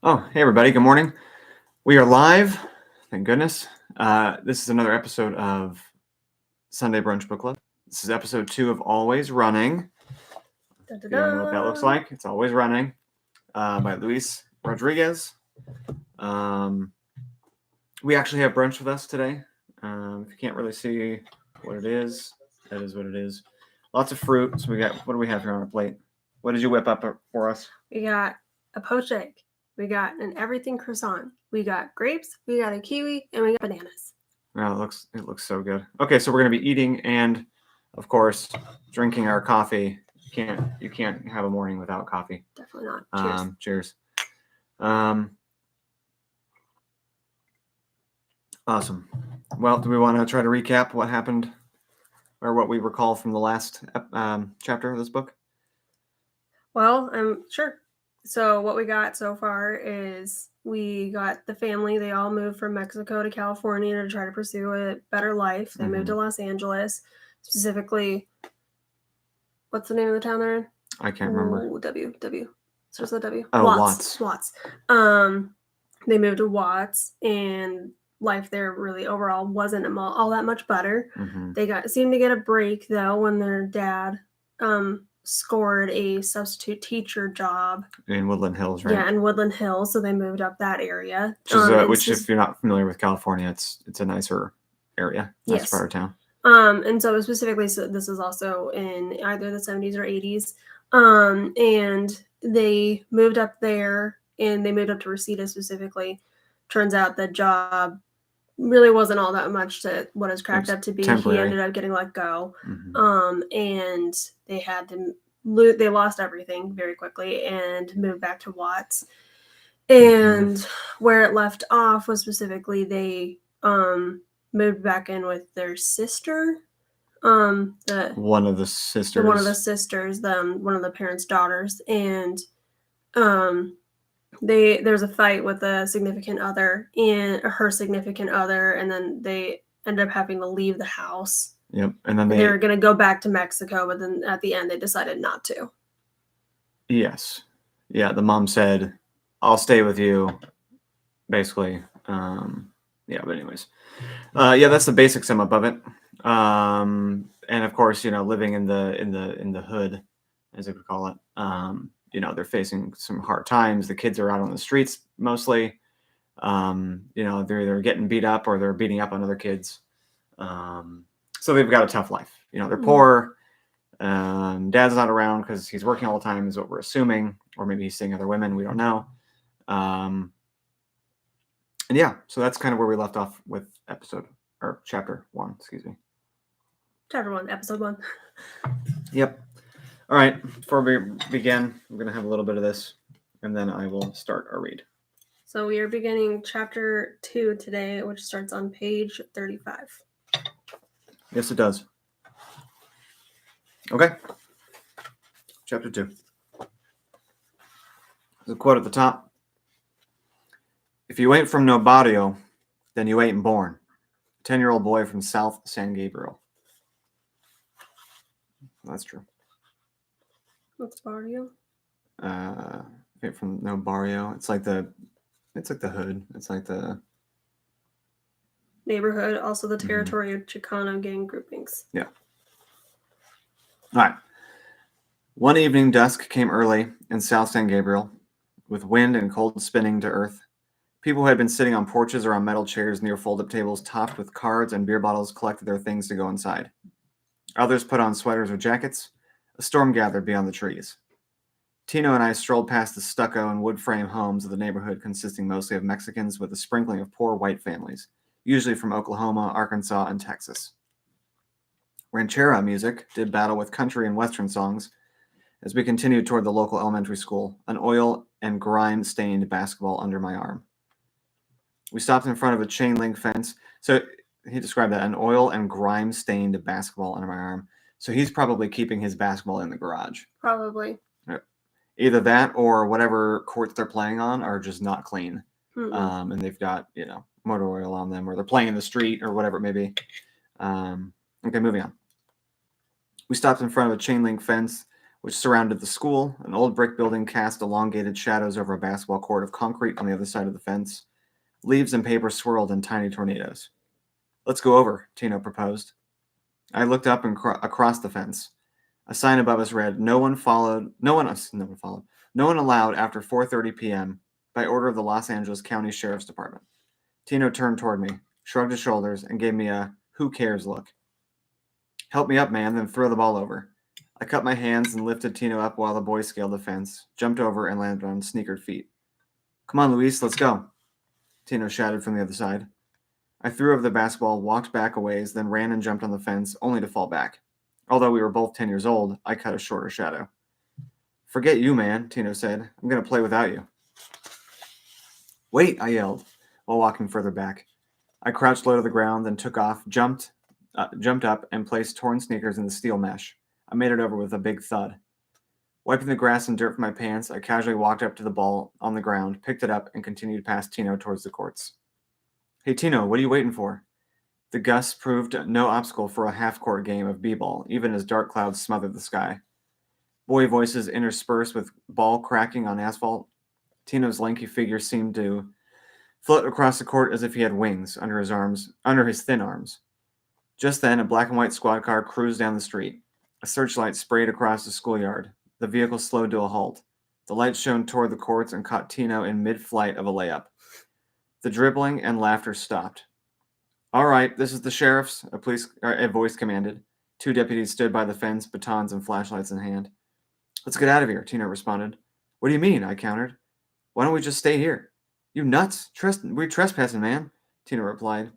Oh, hey everybody, good morning. We are live, thank goodness. This is another episode of Sunday Brunch Book Club. This is episode 2 of Always Running. If you don't know what that looks like, it's Always Running by Luis Rodriguez. We actually have brunch with us today. If you can't really see what it is, that is what it is. Lots of fruit. So what do we have here on our plate? What did you whip up for us? We got a poached egg. We got an everything croissant. We got grapes. We got a kiwi, and we got bananas. Wow, it looks so good. Okay, so we're gonna be eating and, of course, drinking our coffee. You can't have a morning without coffee. Definitely not. Cheers. Awesome. Well, do we want to try to recap what happened or what we recall from the last chapter of this book? Well, sure. So what we got so far is we got the family. They all moved from Mexico to California to try to pursue a better life. They moved to Los Angeles, specifically. What's the name of the town they're in? I can't remember. W. Starts with a W. Oh, Watts. They moved to Watts, and life there really overall wasn't all that much better. They seemed to get a break though when their dad scored a substitute teacher job in Woodland Hills, right? Yeah, in Woodland Hills. So they moved up that area. Which if you're not familiar with California, it's a nicer area. Nice part of town. And so specifically, so this is also in either the 70s or 80s. And they moved up there, and they moved up to Reseda specifically. Turns out the job really wasn't all that much to what it's cracked up to be. Temporary. He ended up getting let go. And they lost everything very quickly and moved back to Watts. And where it left off was specifically they moved back in with their sister. One of the sisters, one of the parents' daughters, and there's a fight with a significant other and her significant other, and then they end up having to leave the house. Yep, and then they were going to go back to Mexico, but then at the end they decided not to. Yes, yeah. The mom said, "I'll stay with you," basically. Yeah, but anyways, that's the basic sum up of it. And of course, living in the hood, as they would call it. They're facing some hard times. The kids are out on the streets mostly. They're either getting beat up or they're beating up on other kids. So they've got a tough life. They're poor. Dad's not around because he's working all the time, is what we're assuming, or maybe he's seeing other women. We don't know. And yeah, so that's kind of where we left off with chapter 1. Excuse me. Chapter 1, episode 1. Yep. All right. Before we begin, we're going to have a little bit of this, and then I will start our read. So we are beginning chapter 2 today, which starts on page 35. Yes, it does. Okay. Chapter 2. There's a quote at the top. "If you ain't from no barrio, then you ain't born." 10-year-old boy from South San Gabriel. That's true. What's barrio? From no barrio. It's like the hood. It's like the neighborhood, also the territory of Chicano gang groupings. Yeah. All right. One evening, dusk came early in South San Gabriel, with wind and cold spinning to earth. People who had been sitting on porches or on metal chairs near fold-up tables topped with cards and beer bottles collected their things to go inside. Others put on sweaters or jackets. A storm gathered beyond the trees. Tino and I strolled past the stucco and wood frame homes of the neighborhood, consisting mostly of Mexicans with a sprinkling of poor white families, usually from Oklahoma, Arkansas, and Texas. Ranchera music did battle with country and western songs as we continued toward the local elementary school, an oil and grime-stained basketball under my arm. We stopped in front of a chain link fence. So he described that, an oil and grime-stained basketball under my arm. So he's probably keeping his basketball in the garage. Probably. Either that or whatever courts they're playing on are just not clean. And they've got, motor oil on them, or they're playing in the street or whatever it may be. Okay, moving on. We stopped in front of a chain link fence which surrounded the school. An old brick building cast elongated shadows over a basketball court of concrete on the other side of the fence. Leaves and paper swirled in tiny tornadoes. Let's go over, Tino proposed. I looked up and across the fence. A sign above us read, No one allowed after 4:30 p.m. by order of the Los Angeles County Sheriff's Department. Tino turned toward me, shrugged his shoulders, and gave me a who cares look. Help me up, man, then throw the ball over. I cut my hands and lifted Tino up while the boy scaled the fence, jumped over, and landed on sneakered feet. Come on, Luis, let's go, Tino shouted from the other side. I threw over the basketball, walked back a ways, then ran and jumped on the fence, only to fall back. Although we were both 10 years old, I cut a shorter shadow. Forget you, man, Tino said. I'm going to play without you. Wait, I yelled, while walking further back. I crouched low to the ground, then took off, jumped up, and placed torn sneakers in the steel mesh. I made it over with a big thud. Wiping the grass and dirt from my pants, I casually walked up to the ball on the ground, picked it up, and continued past Tino towards the courts. Hey, Tino, what are you waiting for? The gusts proved no obstacle for a half-court game of b-ball, even as dark clouds smothered the sky. Boy voices interspersed with ball cracking on asphalt. Tino's lanky figure seemed to float across the court as if he had wings under his thin arms. Just then, a black and white squad car cruised down the street. A searchlight sprayed across the schoolyard. The vehicle slowed to a halt. The light shone toward the courts and caught Tino in mid-flight of a layup. The dribbling and laughter stopped. All right, this is the sheriff's, a voice commanded. Two deputies stood by the fence, batons and flashlights in hand. Let's get out of here, Tino responded. What do you mean? I countered. Why don't we just stay here? You nuts? We're trespassing, man, Tino replied.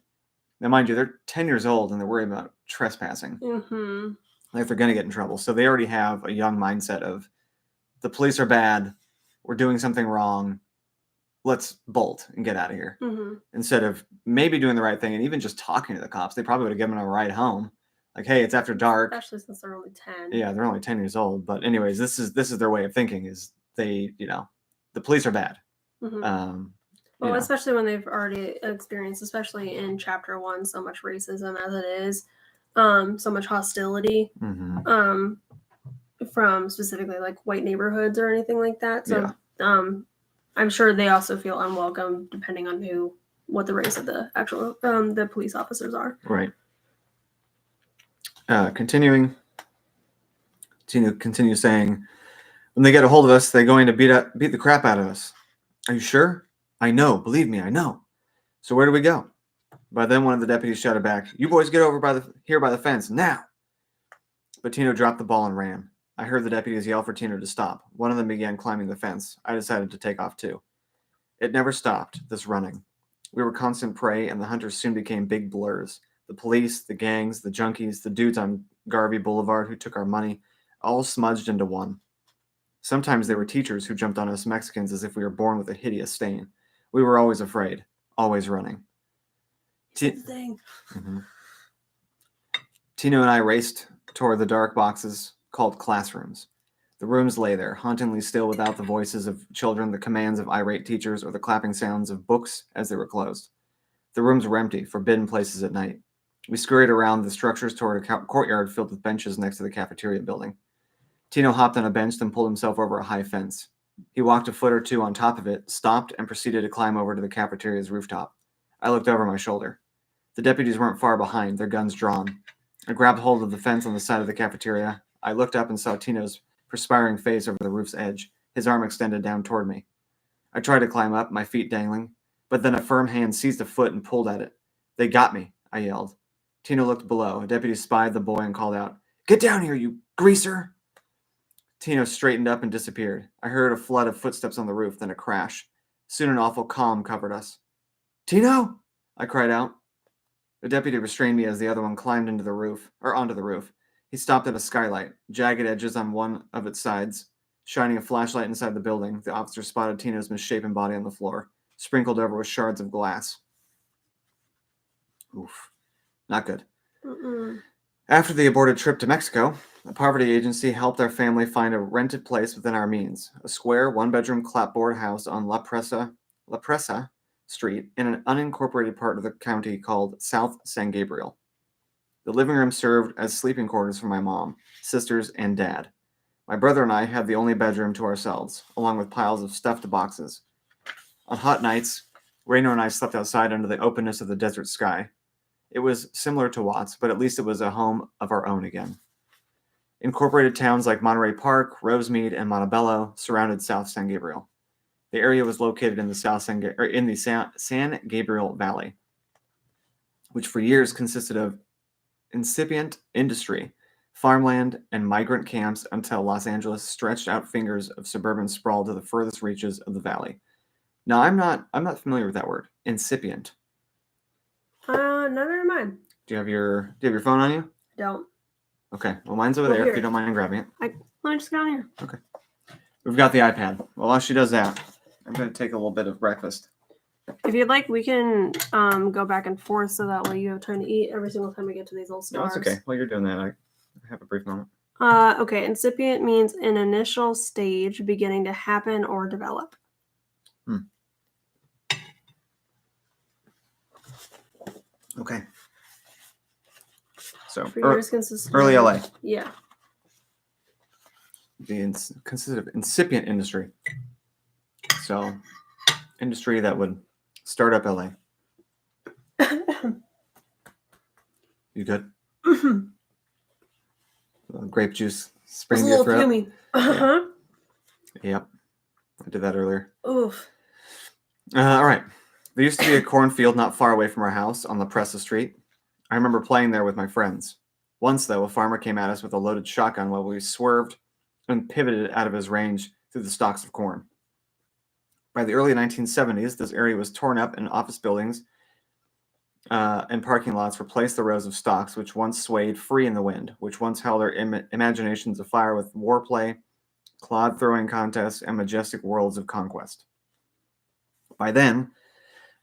Now, mind you, they're 10 years old and they're worried about trespassing. Mm-hmm. Like they're going to get in trouble. So they already have a young mindset of the police are bad. We're doing something wrong. Let's bolt and get out of here. Mm-hmm. Instead of maybe doing the right thing and even just talking to the cops. They probably would have given them a ride home. Like, hey, it's after dark. Especially since they're only 10. Yeah, they're only 10 years old. But anyways, this is their way of thinking is they, the police are bad. Mm-hmm. Well, especially when they've already experienced, especially in Chapter 1, so much racism as it is, so much hostility from specifically like white neighborhoods or anything like that. So I'm sure they also feel unwelcome depending on what the race of the actual the police officers are. Right. Continuing, Tina continues saying, when they get a hold of us, they're going to beat the crap out of us. Are you sure? I know. Believe me, I know. So where do we go? By then, one of the deputies shouted back, you boys get over here by the fence, now. But Tino dropped the ball and ran. I heard the deputies yell for Tino to stop. One of them began climbing the fence. I decided to take off too. It never stopped, this running. We were constant prey, and the hunters soon became big blurs. The police, the gangs, the junkies, the dudes on Garvey Boulevard who took our money, all smudged into one. Sometimes they were teachers who jumped on us Mexicans as if we were born with a hideous stain. We were always afraid, always running. Mm-hmm. Tino and I raced toward the dark boxes called classrooms. The rooms lay there, hauntingly still without the voices of children, the commands of irate teachers, or the clapping sounds of books as they were closed. The rooms were empty, forbidden places at night. We scurried around the structures toward a courtyard filled with benches next to the cafeteria building. Tino hopped on a bench, then pulled himself over a high fence. He walked a foot or two on top of it, stopped, and proceeded to climb over to the cafeteria's rooftop. I looked over my shoulder. The deputies weren't far behind, their guns drawn. I grabbed hold of the fence on the side of the cafeteria. I looked up and saw Tino's perspiring face over the roof's edge, his arm extended down toward me. I tried to climb up, my feet dangling, but then a firm hand seized a foot and pulled at it. They got me, I yelled. Tino looked below. A deputy spied the boy and called out, Get down here, you greaser! Tino straightened up and disappeared. I heard a flood of footsteps on the roof, then a crash. Soon an awful calm covered us. Tino! I cried out. The deputy restrained me as the other one climbed onto the roof. He stopped at a skylight, jagged edges on one of its sides. Shining a flashlight inside the building, the officer spotted Tino's misshapen body on the floor, sprinkled over with shards of glass. Oof. Not good. Mm-mm. After the aborted trip to Mexico, a poverty agency helped our family find a rented place within our means, a square, one-bedroom clapboard house on La Presa Street in an unincorporated part of the county called South San Gabriel. The living room served as sleeping quarters for my mom, sisters, and dad. My brother and I had the only bedroom to ourselves, along with piles of stuffed boxes. On hot nights, Rainer and I slept outside under the openness of the desert sky. It was similar to Watts, but at least it was a home of our own again. Incorporated towns like Monterey Park, Rosemead, and Montebello surrounded South San Gabriel. The area was located in the San Gabriel Valley, which for years consisted of incipient industry, farmland, and migrant camps until Los Angeles stretched out fingers of suburban sprawl to the furthest reaches of the valley. Now, I'm not familiar with that word, incipient. Neither am I. Do you have your phone on you? Don't. Okay. Well, mine's over there. Here. If you don't mind grabbing it. Let me just get on here. Okay. We've got the iPad. Well, while she does that, I'm going to take a little bit of breakfast. If you'd like, we can go back and forth so that way you have time to eat every single time we get to these little stars. No, it's okay. While you're doing that, I have a brief moment. Okay. Incipient means an initial stage beginning to happen or develop. Okay. So, early LA. Yeah. Consisted of incipient industry. So, industry that would start up LA. You good? Grape juice spraying your throat. Fuming. Uh-huh. Yep. I did that earlier. Oof. All right. There used to be a cornfield not far away from our house on La Presa Street. I remember playing there with my friends. Once, though, a farmer came at us with a loaded shotgun while we swerved and pivoted out of his range through the stalks of corn. By the early 1970s, this area was torn up and office buildings and parking lots replaced the rows of stalks which once swayed free in the wind, which once held our imaginations afire with warplay, clod-throwing contests, and majestic worlds of conquest. By then,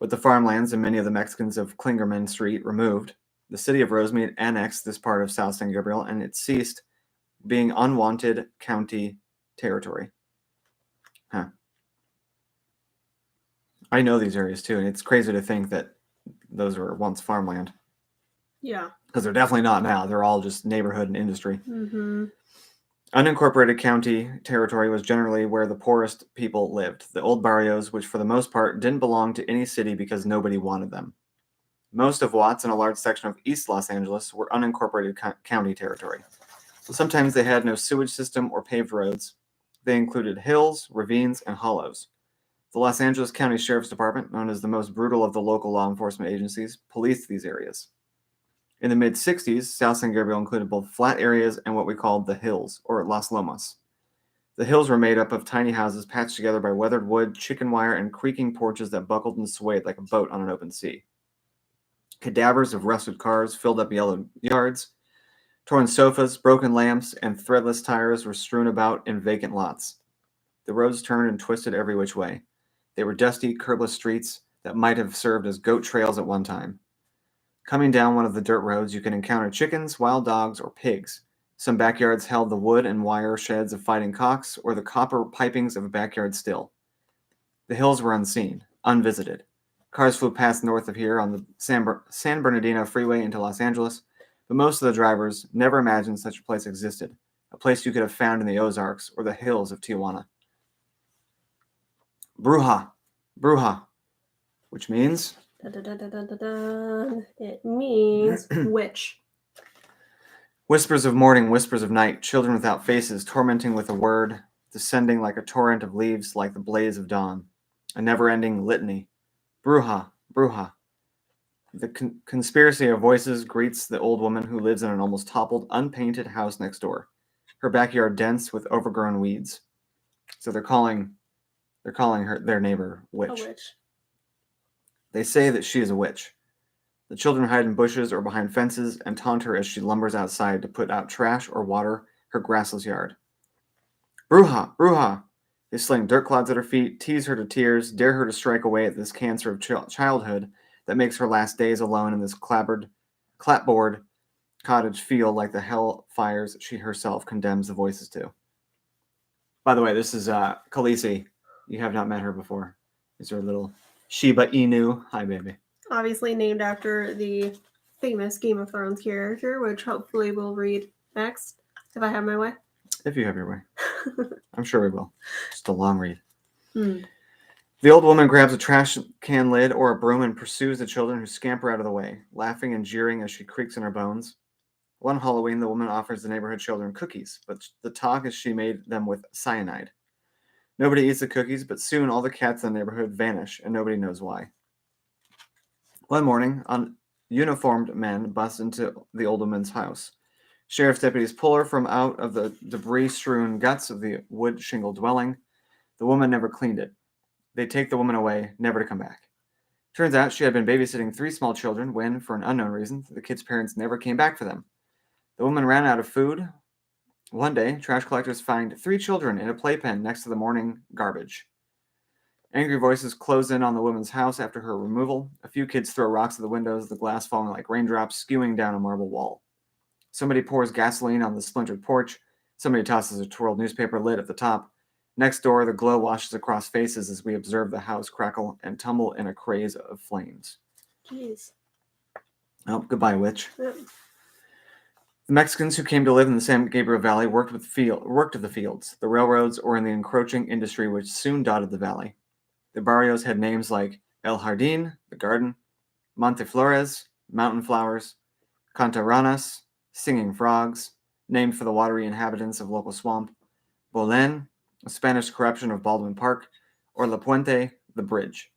with the farmlands and many of the Mexicans of Klingerman Street removed, the city of Rosemead annexed this part of South San Gabriel, and it ceased being unwanted county territory. Huh. I know these areas too, and it's crazy to think that those were once farmland. Yeah. Because they're definitely not now. They're all just neighborhood and industry. Mm-hmm. Unincorporated county territory was generally where the poorest people lived, the old barrios, which for the most part didn't belong to any city because nobody wanted them. Most of Watts and a large section of East Los Angeles were unincorporated county territory. So sometimes they had no sewage system or paved roads. They included hills, ravines, and hollows. The Los Angeles County Sheriff's Department, known as the most brutal of the local law enforcement agencies, policed these areas. In the mid-60s, South San Gabriel included both flat areas and what we called the hills, or Las Lomas. The hills were made up of tiny houses patched together by weathered wood, chicken wire, and creaking porches that buckled and swayed like a boat on an open sea. Cadavers of rusted cars filled up yellow yards. Torn sofas, broken lamps, and threadless tires were strewn about in vacant lots. The roads turned and twisted every which way. They were dusty, curbless streets that might have served as goat trails at one time. Coming down one of the dirt roads, you can encounter chickens, wild dogs, or pigs. Some backyards held the wood and wire sheds of fighting cocks or the copper pipings of a backyard still. The hills were unseen, unvisited. Cars flew past north of here on the San Bernardino freeway into Los Angeles, but most of the drivers never imagined such a place existed, a place you could have found in the Ozarks or the hills of Tijuana. Bruja, which means? It means witch. Whispers of morning, whispers of night, children without faces, tormenting with a word, descending like a torrent of leaves like the blaze of dawn. A never-ending litany. Bruja. The conspiracy of voices greets the old woman who lives in an almost toppled, unpainted house next door. Her backyard dense with overgrown weeds. So they're calling their neighbor witch. A witch. They say that she is a witch. The children hide in bushes or behind fences and taunt her as she lumbers outside to put out trash or water her grassless yard. Bruja! They sling dirt clods at her feet, tease her to tears, dare her to strike away at this cancer of childhood that makes her last days alone in this clapboard cottage feel like the hell fires she herself condemns the voices to. By the way, this is Khaleesi. You have not met her before. Is her little Shiba Inu. Hi, baby. Obviously named after the famous Game of Thrones character, which hopefully we'll read next, if I have my way. If you have your way. I'm sure we will. Just a long read. Hmm. The old woman grabs a trash can lid or a broom and pursues the children who scamper out of the way, laughing and jeering as she creaks in her bones. One Halloween, the woman offers the neighborhood children cookies, but the talk is she made them with cyanide. Nobody eats the cookies, but soon all the cats in the neighborhood vanish, and nobody knows why. One morning, uniformed men bust into the old woman's house. Sheriff's deputies pull her from out of the debris-strewn guts of the wood-shingle dwelling. The woman never cleaned it. They take the woman away, never to come back. Turns out she had been babysitting 3 small children when, for an unknown reason, the kids' parents never came back for them. The woman ran out of food. One day, trash collectors find 3 children in a playpen next to the morning garbage. Angry voices close in on the woman's house after her removal. A few kids throw rocks at the windows, the glass falling like raindrops, skewing down a marble wall. Somebody pours gasoline on the splintered porch. Somebody tosses a twirled newspaper lid at the top. Next door, the glow washes across faces as we observe the house crackle and tumble in a craze of flames. Jeez. Oh, goodbye, witch. Yep. The Mexicans who came to live in the San Gabriel Valley worked of the fields, the railroads, or in the encroaching industry which soon dotted the valley. The barrios had names like El Jardín, the garden, Monteflores, mountain flowers, Cantaranas, singing frogs, named for the watery inhabitants of local swamp, Bolén, a Spanish corruption of Baldwin Park, or La Puente, the bridge.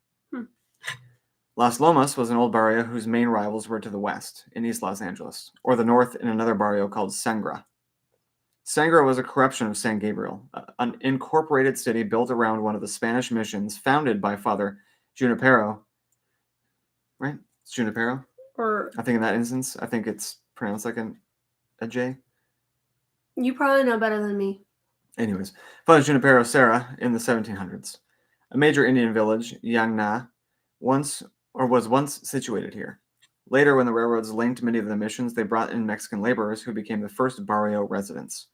Las Lomas was an old barrio whose main rivals were to the west, in East Los Angeles, or the north in another barrio called Sangra. Sangra was a corruption of San Gabriel, an incorporated city built around one of the Spanish missions founded by Father Junipero. Right? It's Junipero? Or I think in that instance, I think it's pronounced like a J. you probably know better than me. Anyways, Father Junipero Serra in the 1700s. A major Indian village, Yangna, was once situated here. Later, when the railroads linked many of the missions, they brought in Mexican laborers who became the first barrio residents.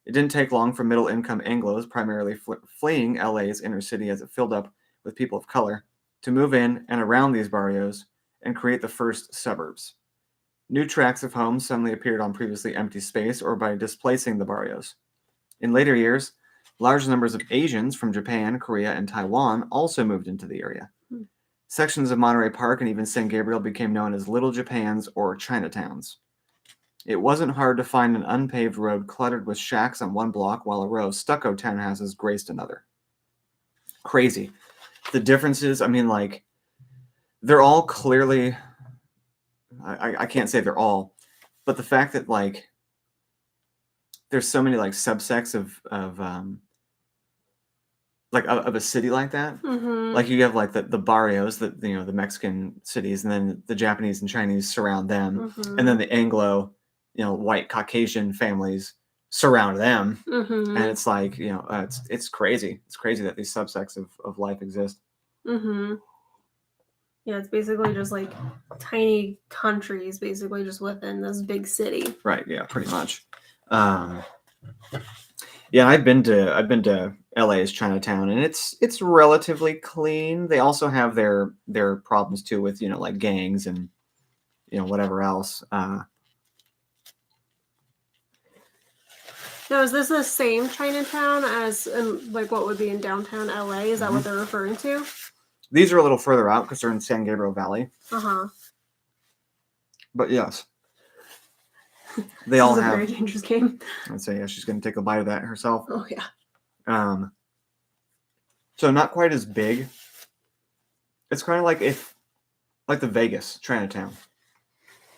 It didn't take long for middle-income Anglos, primarily fleeing LA's inner city as it filled up with people of color, to move in and around these barrios and create the first suburbs. New tracts of homes suddenly appeared on previously empty space or by displacing the barrios. In later years, large numbers of Asians from Japan, Korea, and Taiwan also moved into the area. Sections of Monterey Park and even San Gabriel became known as Little Japans or Chinatowns. It wasn't hard to find an unpaved road cluttered with shacks on one block while a row of stucco townhouses graced another. Crazy. The differences, I mean, like, they're all clearly, I can't say they're all, but the fact that, like, there's so many, like, subsects of a city like that. Mm-hmm. Like, you have, like, the barrios, the Mexican cities, and then the Japanese and Chinese surround them, Mm-hmm. and then the Anglo, white Caucasian families surround them. Mm-hmm. And it's like, it's crazy. It's crazy that these subsects of life exist. Mm-hmm. Yeah, it's basically just like tiny countries, basically just within this big city. Right. Yeah. Pretty much. Yeah, I've been to LA's Chinatown, and it's relatively clean. They also have their problems too with like gangs and whatever else. Now, is this the same Chinatown as like what would be in downtown LA? Is that what they're referring to? These are a little further out because they're in San Gabriel Valley. Uh-huh. But yes, they all have. This is a very dangerous game. I'd say yeah, she's going to take a bite of that herself. Oh yeah. So not quite as big. It's kind of like the Vegas Chinatown.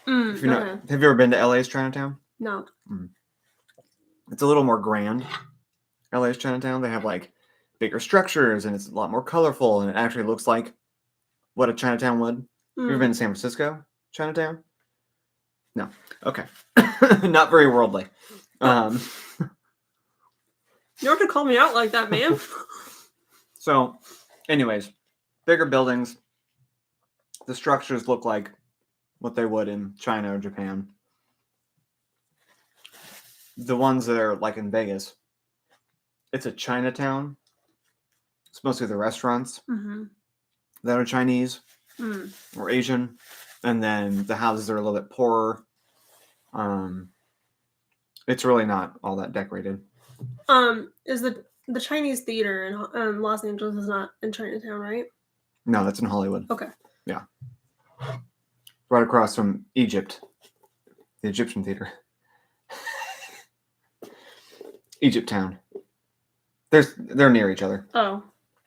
If you know, okay. have you ever been to LA's Chinatown? No. It's a little more grand. LA's Chinatown. They have like bigger structures, and it's a lot more colorful, and it actually looks like what a Chinatown would. You ever been to San Francisco Chinatown? No. Okay. Not very worldly. You don't have to call me out like that, man. So, anyways, bigger buildings. The structures look like what they would in China or Japan. The ones that are like in Vegas, it's a Chinatown. It's mostly the restaurants that are Chinese or Asian, and then the houses are a little bit poorer. It's really not all that decorated. Is the Chinese theater in Los Angeles is not in Chinatown, right? No, that's in Hollywood. Okay. Yeah. Right across from Egypt, the Egyptian theater. Egypt Town. They're near each other. Oh.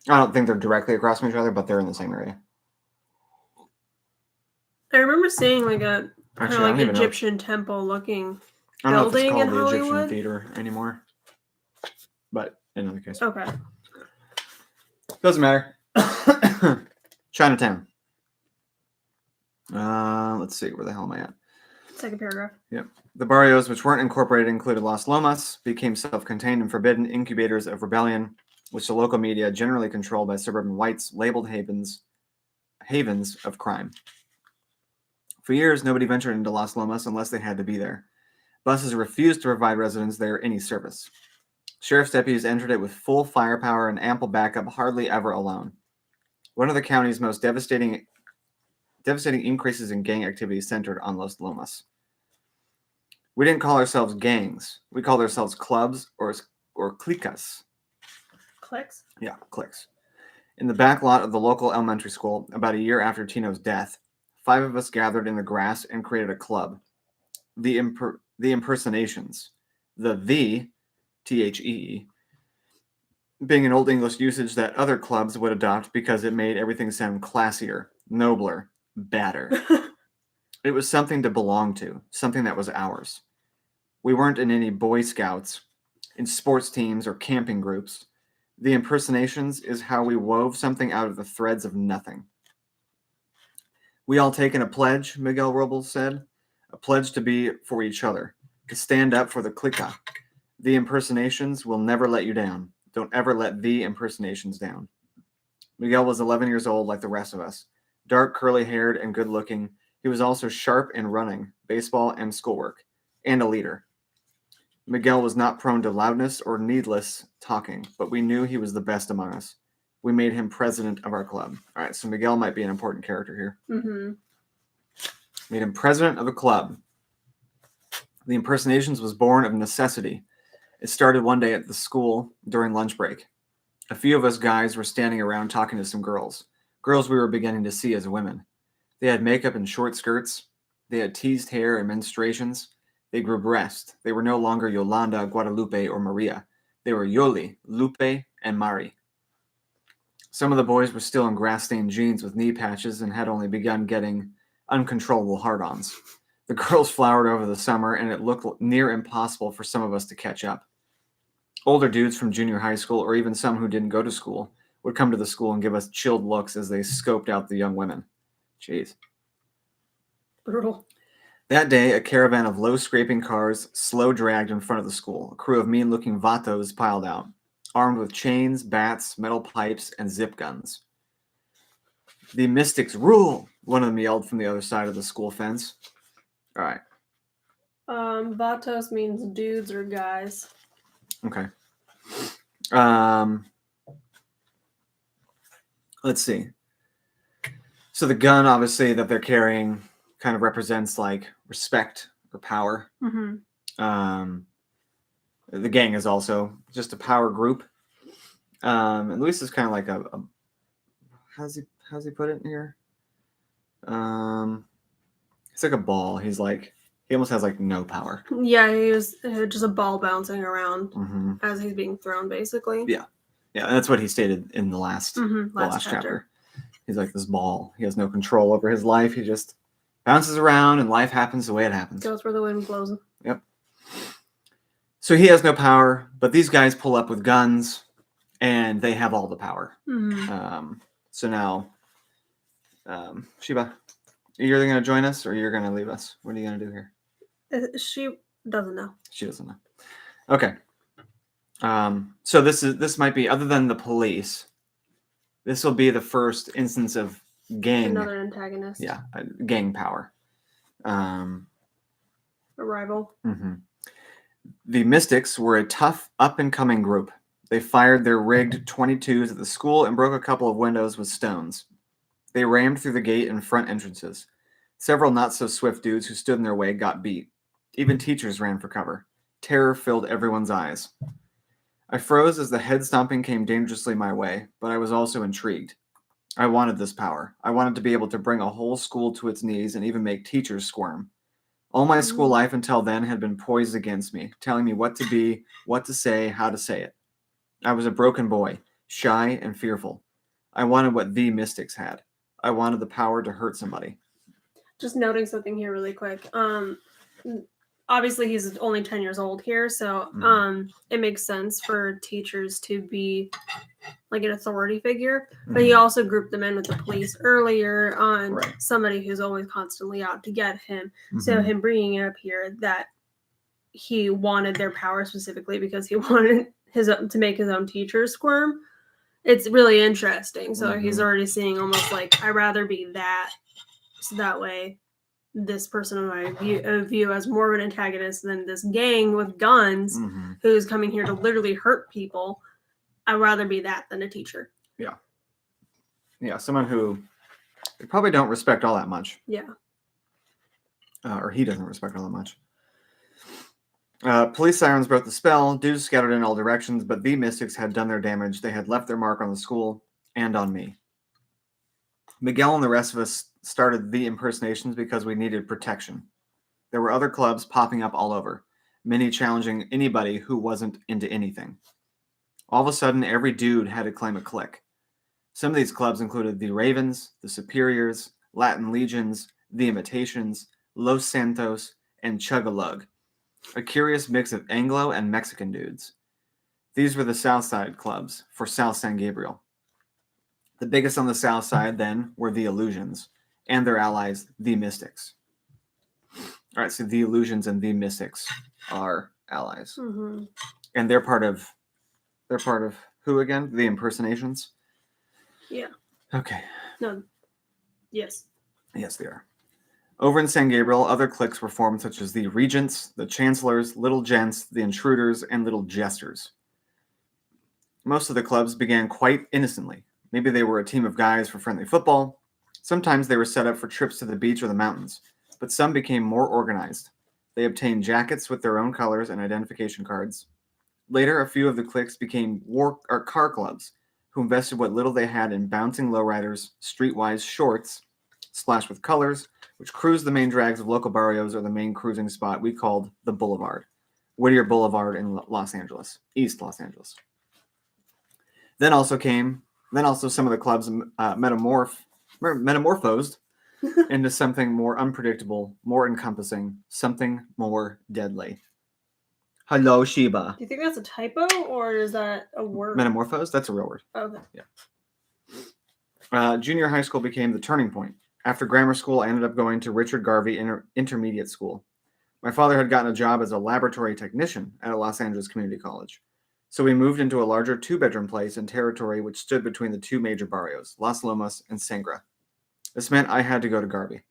I don't think they're directly across from each other, but they're in the same area. I remember seeing like a kind of like Actually, Egyptian temple looking I don't know if it's building called in the Egyptian Hollywood. Theater anymore. But in any case. Okay. Doesn't matter. Chinatown. Let's see. Where the hell am I at? Second paragraph. Yep. The barrios, which weren't incorporated, included Las Lomas, became self-contained and forbidden incubators of rebellion, which the local media, generally controlled by suburban whites, labeled havens of crime. For years, nobody ventured into Las Lomas unless they had to be there. Buses refused to provide residents there any service. Sheriff's deputies entered it with full firepower and ample backup, hardly ever alone. One of the county's most devastating increases in gang activity centered on Las Lomas. We didn't call ourselves gangs. We called ourselves clubs or cliques. Clicks? Yeah, cliques. In the back lot of the local elementary school, about a year after Tino's death, 5 of us gathered in the grass and created a club. The Impersonations. The Thee, being an old English usage that other clubs would adopt because it made everything sound classier, nobler, badder. It was something to belong to, something that was ours. We weren't in any Boy Scouts, in sports teams, or camping groups. The Impersonations is how we wove something out of the threads of nothing. We all taken a pledge, Miguel Robles said. A pledge to be for each other, to stand up for the clica. The Impersonations will never let you down. Don't ever let the Impersonations down. Miguel was 11 years old like the rest of us. Dark, curly-haired, and good-looking. He was also sharp in running, baseball, and schoolwork, and a leader. Miguel was not prone to loudness or needless talking, but we knew he was the best among us. We made him president of our club. All right, so Miguel might be an important character here. Mm-hmm. Made him president of a club. The Impersonations was born of necessity. It started one day at the school during lunch break. A few of us guys were standing around talking to some girls we were beginning to see as women. They had makeup and short skirts. They had teased hair and menstruations. They grew breast. They were no longer Yolanda, Guadalupe, or Maria. They were Yoli, Lupe, and Mari. Some of the boys were still in grass-stained jeans with knee patches and had only begun getting uncontrollable hard-ons. The girls flowered over the summer, and it looked near impossible for some of us to catch up. Older dudes from junior high school, or even some who didn't go to school, would come to the school and give us chilled looks as they scoped out the young women. Jeez. Brutal. That day, a caravan of low-scraping cars slow-dragged in front of the school. A crew of mean-looking vatos piled out, armed with chains, bats, metal pipes, and zip guns. The Mystics rule, one of them yelled from the other side of the school fence. All right. Vatos means dudes or guys. Okay. Let's see. So the gun, obviously, that they're carrying kind of represents like respect or power. Mm-hmm. The gang is also just a power group. And Luis is kind of like a how's he put it in here? It's like a ball. He almost has like no power. Yeah, he was just a ball bouncing around Mm-hmm. as he's being thrown, basically. Yeah, that's what he stated in the last chapter. He's like this ball. He has no control over his life. He just bounces around, and life happens the way it happens. Goes where the wind blows him. Yep. So he has no power, but these guys pull up with guns, and they have all the power. Mm-hmm. So now, Shiba, you're going to join us, or you're going to leave us? What are you going to do here? She doesn't know. She doesn't know. Okay. So this might be, other than the police, this will be the first instance of gang. Another antagonist. Yeah, gang power. A rival. Mm-hmm. The Mystics were a tough, up-and-coming group. They fired their rigged .22s at the school and broke a couple of windows with stones. They rammed through the gate and front entrances. Several not-so-swift dudes who stood in their way got beat. Even teachers ran for cover. Terror filled everyone's eyes. I froze as the head stomping came dangerously my way, but I was also intrigued. I wanted this power. I wanted to be able to bring a whole school to its knees and even make teachers squirm. All my school life until then had been poised against me, telling me what to be, what to say, how to say it. I was a broken boy, shy and fearful. I wanted what the mystics had. I wanted the power to hurt somebody. Just noting something here really quick. Obviously he's only 10 years old here, so it makes sense for teachers to be like an authority figure. But he also grouped them in with the police earlier on somebody who's always constantly out to get him. So him bringing it up here that he wanted their power specifically because he wanted to make his own teachers squirm. It's really interesting. So he's already seeing almost like, I'd rather be that, so that way this person I view as more of an antagonist than this gang with guns who's coming here to literally hurt people. I'd rather be that than a teacher. Yeah. Yeah, someone who they probably don't respect all that much. Yeah. Or he doesn't respect all that much. Police sirens broke the spell. Dudes scattered in all directions, but the mystics had done their damage. They had left their mark on the school and on me. Miguel and the rest of us started the impersonations because we needed protection. There were other clubs popping up all over, many challenging anybody who wasn't into anything. All of a sudden, every dude had to claim a clique. Some of these clubs included the Ravens, the Superiors, Latin Legions, the Imitations, Los Santos, and Chug-a-Lug, a curious mix of Anglo and Mexican dudes. These were the South Side clubs for South San Gabriel. The biggest on the South Side then were the Illusions and their allies, the Mystics. All right, so the Illusions and the Mystics are allies, and they're part of who again? The Impersonations. Yeah. Okay. No. Yes. Yes, they are. Over in San Gabriel, other cliques were formed, such as the Regents, the Chancellors, Little Gents, the Intruders, and Little Jesters. Most of the clubs began quite innocently. Maybe they were a team of guys for friendly football. Sometimes they were set up for trips to the beach or the mountains, but some became more organized. They obtained jackets with their own colors and identification cards. Later, a few of the cliques became car clubs, who invested what little they had in bouncing lowriders, streetwise shorts, splashed with colors, which cruised the main drags of local barrios or the main cruising spot we called the Boulevard, Whittier Boulevard in Los Angeles, East Los Angeles. Then also some of the clubs metamorphosed into something more unpredictable, more encompassing, something more deadly. Hello, Sheba. Do you think that's a typo or is that a word? Metamorphosed? That's a real word. Okay. Yeah. Junior high school became the turning point. After grammar school, I ended up going to Richard Garvey Intermediate School. My father had gotten a job as a laboratory technician at a Los Angeles community college. So we moved into a larger 2-bedroom place in territory which stood between the two major barrios, Las Lomas and Sangra. This meant I had to go to Garvey.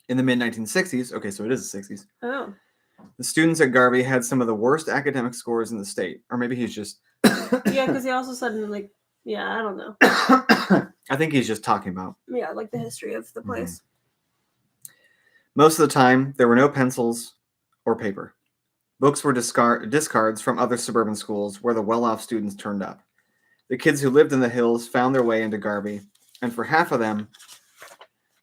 In the mid-1960s, okay, so it is the 60s. Oh. The students at Garvey had some of the worst academic scores in the state. Or maybe he's just... Yeah, because he also said, like, yeah, I don't know. I think he's just talking about... Yeah, like the history of the place. Most of the time, there were no pencils or paper. Books were discards from other suburban schools where the well-off students turned up. The kids who lived in the hills found their way into Garvey, and for half of them,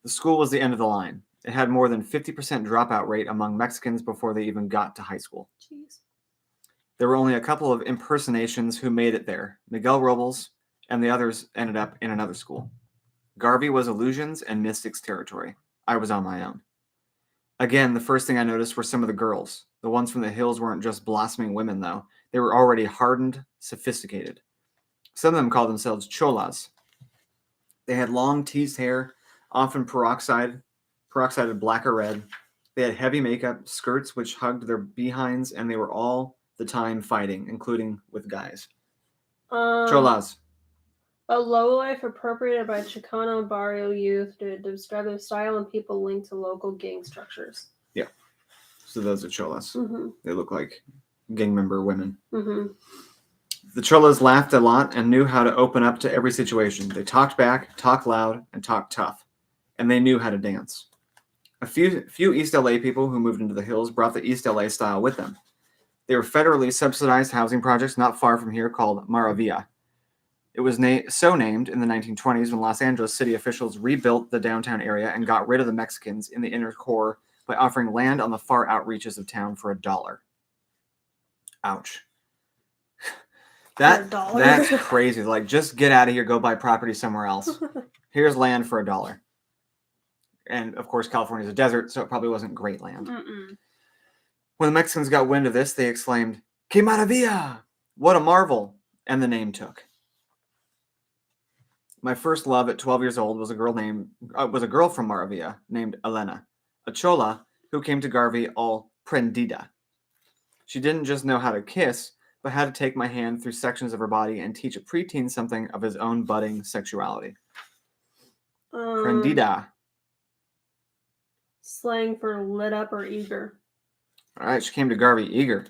the school was the end of the line. It had more than 50% dropout rate among Mexicans before they even got to high school. Jeez. There were only a couple of impersonations who made it there. Miguel Robles and the others ended up in another school. Garvey was Illusions and Mystics territory. I was on my own. Again, the first thing I noticed were some of the girls. The ones from the hills weren't just blossoming women, though. They were already hardened, sophisticated. Some of them called themselves cholas. They had long teased hair, often peroxided black or red. They had heavy makeup, skirts which hugged their behinds, and they were all the time fighting, including with guys. Cholas. A lowlife appropriated by Chicano barrio youth to describe their style and people linked to local gang structures. Yeah. So those are cholas. Mm-hmm. They look like gang member women. Mm-hmm. The cholas laughed a lot and knew how to open up to every situation. They talked back, talked loud, and talked tough. And they knew how to dance. A few East LA people who moved into the hills brought the East LA style with them. They were federally subsidized housing projects not far from here called Maravilla. It was so named in the 1920s when Los Angeles city officials rebuilt the downtown area and got rid of the Mexicans in the inner core by offering land on the far outreaches of town for $1. Ouch. That's crazy. Like, just get out of here, go buy property somewhere else. Here's land for $1. And of course, California is a desert, so it probably wasn't great land. Mm-mm. When the Mexicans got wind of this, they exclaimed, "Que maravilla! What a marvel!" And the name took. My first love at 12 years old was a girl from Maravilla named Elena, a chola who came to Garvey all prendida. She didn't just know how to kiss, but how to take my hand through sections of her body and teach a preteen something of his own budding sexuality. Prendida. Slang for lit up or eager. All right, she came to Garvey eager.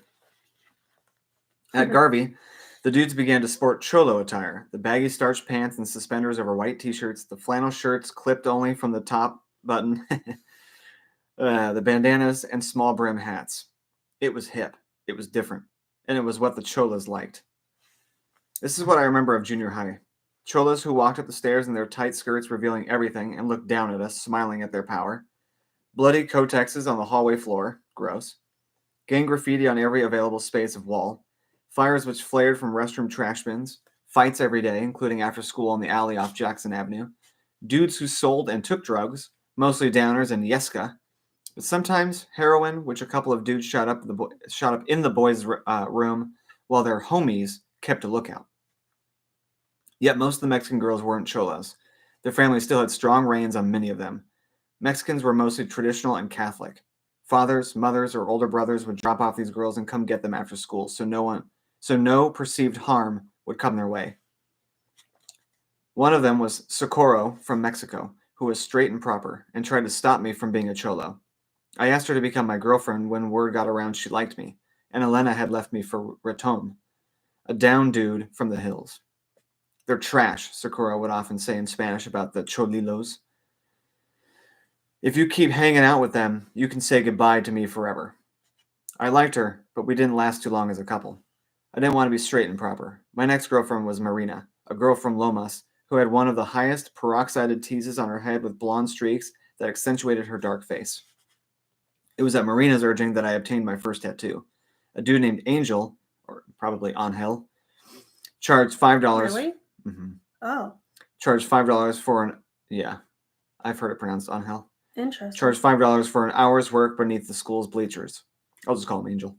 At Garvey, the dudes began to sport cholo attire, the baggy starched pants and suspenders over white t-shirts, the flannel shirts clipped only from the top button, the bandanas, and small brim hats. It was hip. It was different. And it was what the cholas liked. This is what I remember of junior high. Cholas who walked up the stairs in their tight skirts revealing everything and looked down at us, smiling at their power. Bloody Kotexes on the hallway floor. Gross. Gang graffiti on every available space of wall. Fires which flared from restroom trash bins. Fights every day, including after school on the alley off Jackson Avenue. Dudes who sold and took drugs, mostly downers and yeska. But sometimes heroin, which a couple of dudes shot up in the boys' room while their homies kept a lookout. Yet most of the Mexican girls weren't cholas. Their families still had strong reins on many of them. Mexicans were mostly traditional and Catholic. Fathers, mothers, or older brothers would drop off these girls and come get them after school, so no perceived harm would come their way. One of them was Socorro from Mexico, who was straight and proper, and tried to stop me from being a cholo. I asked her to become my girlfriend when word got around she liked me, and Elena had left me for Raton, a down dude from the hills. They're trash, Socorro would often say in Spanish about the cholilos. If you keep hanging out with them, you can say goodbye to me forever. I liked her, but we didn't last too long as a couple. I didn't want to be straight and proper. My next girlfriend was Marina, a girl from Lomas, who had one of the highest peroxided teases on her head with blonde streaks that accentuated her dark face. It was at Marina's urging that I obtained my first tattoo. A dude named Angel, or probably Angel, charged $5. Really? Mm-hmm. Oh. Charged $5 for an... Yeah, I've heard it pronounced Angel. Interesting. Charged $5 for an hour's work beneath the school's bleachers. I'll just call him Angel.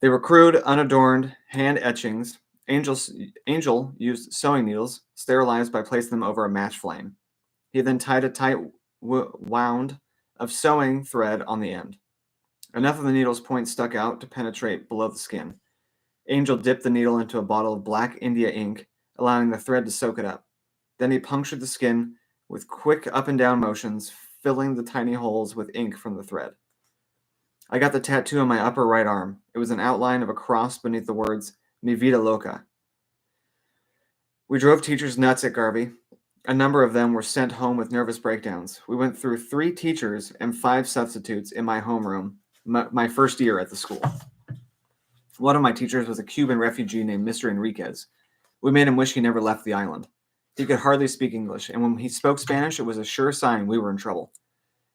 They were crude, unadorned hand etchings. Angel used sewing needles, sterilized by placing them over a match flame. He then tied a tight wound of sewing thread on the end. Enough of the needle's point stuck out to penetrate below the skin. Angel dipped the needle into a bottle of black India ink, allowing the thread to soak it up. Then he punctured the skin with quick up and down motions, filling the tiny holes with ink from the thread. I got the tattoo on my upper right arm. It was an outline of a cross beneath the words, Mi vida loca. We drove teachers nuts at Garvey. A number of them were sent home with nervous breakdowns. We went through 3 teachers and 5 substitutes in my homeroom, my first year at the school. One of my teachers was a Cuban refugee named Mr. Enriquez. We made him wish he never left the island. He could hardly speak English, and when he spoke Spanish, it was a sure sign we were in trouble.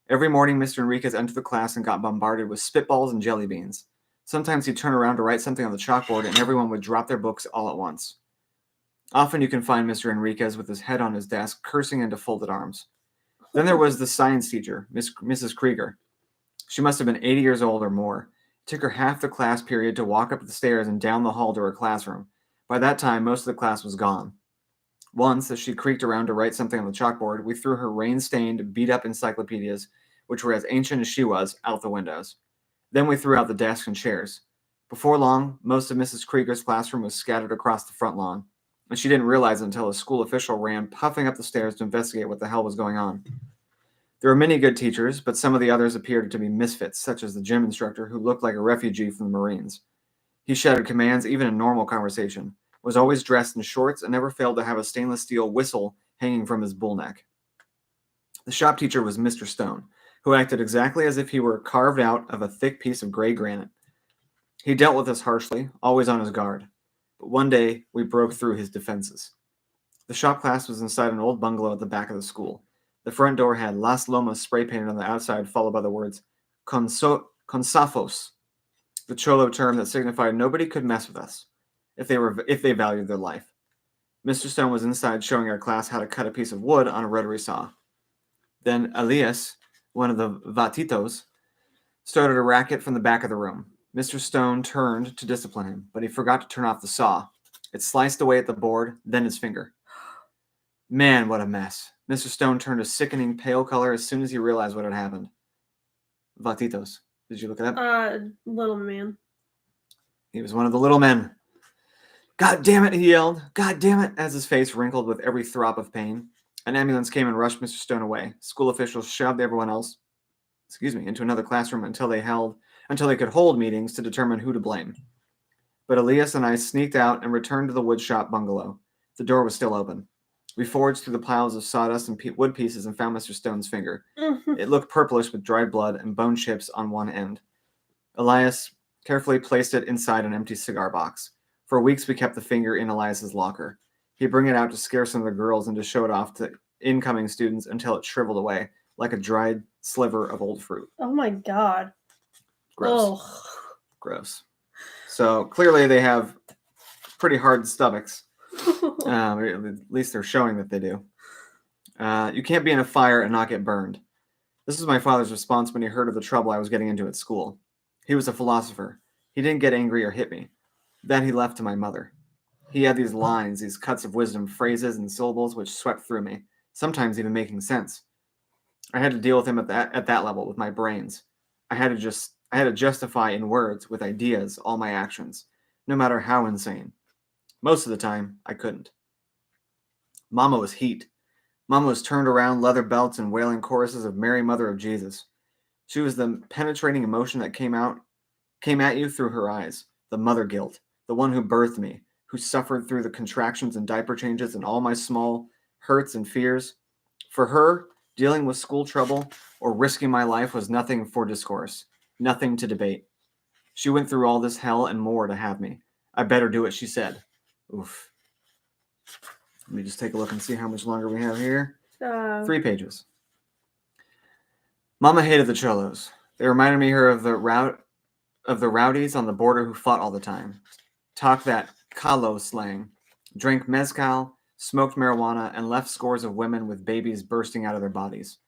Every morning, Mr. Enriquez entered the class and got bombarded with spitballs and jelly beans. Sometimes he'd turn around to write something on the chalkboard, and everyone would drop their books all at once. Often you can find Mr. Enriquez with his head on his desk, cursing into folded arms. Then there was the science teacher, Mrs. Krieger. She must have been 80 years old or more. It took her half the class period to walk up the stairs and down the hall to her classroom. By that time, most of the class was gone. Once, as she creaked around to write something on the chalkboard, we threw her rain-stained, beat-up encyclopedias, which were as ancient as she was, out the windows. Then we threw out the desks and chairs. Before long, most of Mrs. Krieger's classroom was scattered across the front lawn, and she didn't realize it until a school official ran puffing up the stairs to investigate what the hell was going on. There were many good teachers, but some of the others appeared to be misfits, such as the gym instructor who looked like a refugee from the Marines. He shouted commands even in normal conversation, was always dressed in shorts, and never failed to have a stainless steel whistle hanging from his bull neck. The shop teacher was Mr. Stone, who acted exactly as if he were carved out of a thick piece of gray granite. He dealt with us harshly, always on his guard. But one day, we broke through his defenses. The shop class was inside an old bungalow at the back of the school. The front door had Las Lomas spray painted on the outside, followed by the words Consafos, the Cholo term that signified nobody could mess with us if they valued their life. Mr. Stone was inside showing our class how to cut a piece of wood on a rotary saw. Then Elias, one of the vatitos, started a racket from the back of the room. Mr. Stone turned to discipline him, but he forgot to turn off the saw. It sliced away at the board, then his finger. Man, what a mess. Mr. Stone turned a sickening pale color as soon as he realized what had happened. Vatitos. Did you look it up? Little man. He was one of the little men. God damn it, he yelled. God damn it, as his face wrinkled with every throb of pain. An ambulance came and rushed Mr. Stone away. School officials shoved everyone else, into another classroom until they could hold meetings to determine who to blame. But Elias and I sneaked out and returned to the woodshop bungalow. The door was still open. We foraged through the piles of sawdust and wood pieces and found Mr. Stone's finger. It looked purplish with dried blood and bone chips on one end. Elias carefully placed it inside an empty cigar box. For weeks we kept the finger in Elias's locker. He'd bring it out to scare some of the girls and to show it off to incoming students until it shriveled away like a dried sliver of old fruit. Oh my god. Gross. Oh. Gross. So clearly they have pretty hard stomachs. At least they're showing that they do. You can't be in a fire and not get burned. This was my father's response when he heard of the trouble I was getting into at school. He was a philosopher. He didn't get angry or hit me. That he left to my mother. He had these lines, these cuts of wisdom, phrases and syllables which swept through me, sometimes even making sense. I had to deal with him at that level with my brains. I had to justify in words, with ideas, all my actions, no matter how insane. Most of the time, I couldn't. Mama was heat. Mama was turned around, leather belts, and wailing choruses of Mary, Mother of Jesus. She was the penetrating emotion that came at you through her eyes, the mother guilt, the one who birthed me, who suffered through the contractions and diaper changes and all my small hurts and fears. For her, dealing with school trouble or risking my life was nothing for discourse, nothing to debate. She went through all this hell and more to have me. I better do it, she said. Oof. Let me just take a look and see how much longer we have here. 3 pages. Mama hated the cholos. They reminded me of the rowdies on the border who fought all the time. Talked that calo slang, drank mezcal, smoked marijuana, and left scores of women with babies bursting out of their bodies.